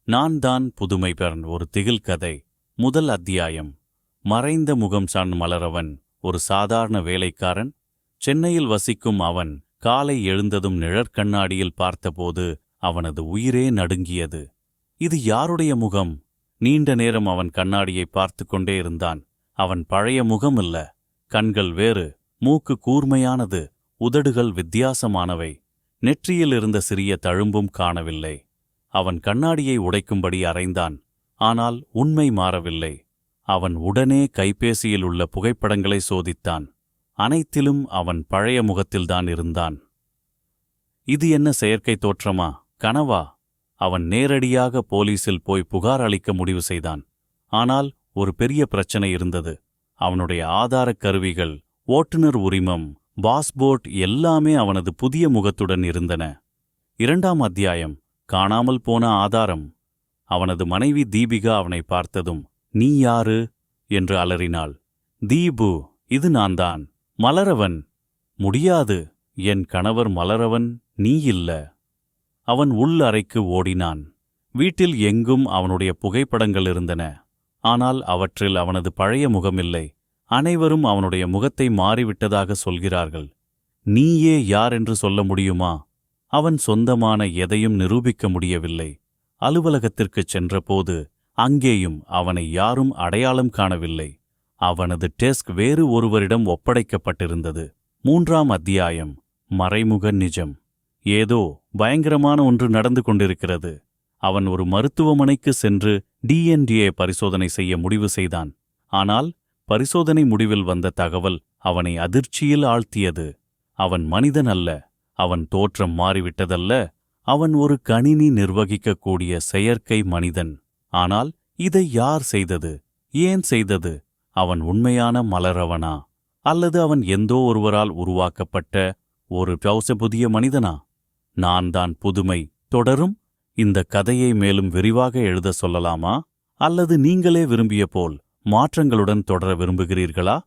நான் தான் புதுமை பெறன் ஒரு திகில் கதை. முதல் அத்தியாயம். மறைந்த முகம் சான் மலரவன் ஒரு சாதாரண வேலைக்காரன். சென்னையில் வசிக்கும் அவன் காலை எழுந்ததும் நிழற்கண்ணாடியில் பார்த்தபோது அவனது உயிரே நடுங்கியது. இது யாருடைய முகம்? நீண்ட நேரம் அவன் கண்ணாடியை பார்த்து கொண்டே இருந்தான். அவன் பழைய முகம் இல்ல. கண்கள் வேறு, மூக்கு கூர்மையானது, உதடுகள் வித்தியாசமானவை. நெற்றியில் இருந்த சிறிய தழும்பும் காணவில்லை. அவன் கண்ணாடியை உடைக்கும்படி அறைந்தான். ஆனால் உண்மை மாறவில்லை. அவன் உடனே கைபேசியில் உள்ள புகைப்படங்களை சோதித்தான். அனைத்திலும் அவன் பழைய முகத்தில்தான் இருந்தான். இது என்ன செயற்கை தோற்றமா, கனவா? அவன் நேரடியாக போலீசில் போய் புகார் அளிக்க முடிவு செய்தான். ஆனால் ஒரு பெரிய பிரச்சனை இருந்தது. அவனுடைய ஆதாரக் கருவிகள், ஓட்டுநர் உரிமம், பாஸ்போர்ட் எல்லாமே அவனது புதிய முகத்துடன் இருந்தன. 2ஆம் அத்தியாயம். காணாமல் போன ஆதாரம். அவனது மனைவி தீபிகா அவனை பார்த்ததும், "நீ யாரு?" என்று அலறினாள். "தீபு, இது நான்தான், மலரவன்." "முடியாது, என் கணவர் மலரவன், நீ இல்ல." அவன் உள் அறைக்கு ஓடினான். வீட்டில் எங்கும் அவனுடைய புகைப்படங்கள் இருந்தன. ஆனால் அவற்றில் அவனது பழைய முகமில்லை. அனைவரும் அவனுடைய முகத்தை மாறிவிட்டதாக சொல்கிறார்கள். "நீயே யார் என்று சொல்ல முடியுமா?" அவன் சொந்தமான எதையும் நிரூபிக்க முடியவில்லை. அலுவலகத்திற்குச் சென்றபோது அங்கேயும் அவனை யாரும் அடையாளம் காணவில்லை. அவனது டெஸ்க் வேறு ஒருவரிடம் ஒப்படைக்கப்பட்டிருந்தது. 3ஆம் அத்தியாயம். மறைமுக நிஜம். ஏதோ பயங்கரமான ஒன்று நடந்து கொண்டிருக்கிறது. அவன் ஒரு மருத்துவமனைக்கு சென்று DNA பரிசோதனை செய்ய முடிவு செய்தான். ஆனால் பரிசோதனை முடிவில் வந்த தகவல் அவனை அதிர்ச்சியில் ஆழ்த்தியது. அவன் மனிதன் அல்ல. அவன் தோற்றம் மாறிவிட்டதல்ல. அவன் ஒரு கணினி நிர்வகிக்கக்கூடிய செயற்கை மனிதன். ஆனால் இதை யார் செய்தது? ஏன் செய்தது? அவன் உண்மையான மலரவனா? அல்லது அவன் எந்தோ ஒருவரால் உருவாக்கப்பட்ட ஒரு புதிய மனிதனா? நான் தான் புதுமை தொடரும். இந்த கதையை மேலும் விரிவாக எழுத சொல்லலாமா? அல்லது நீங்களே விரும்பிய போல் மாற்றங்களுடன் தொடர விரும்புகிறீர்களா?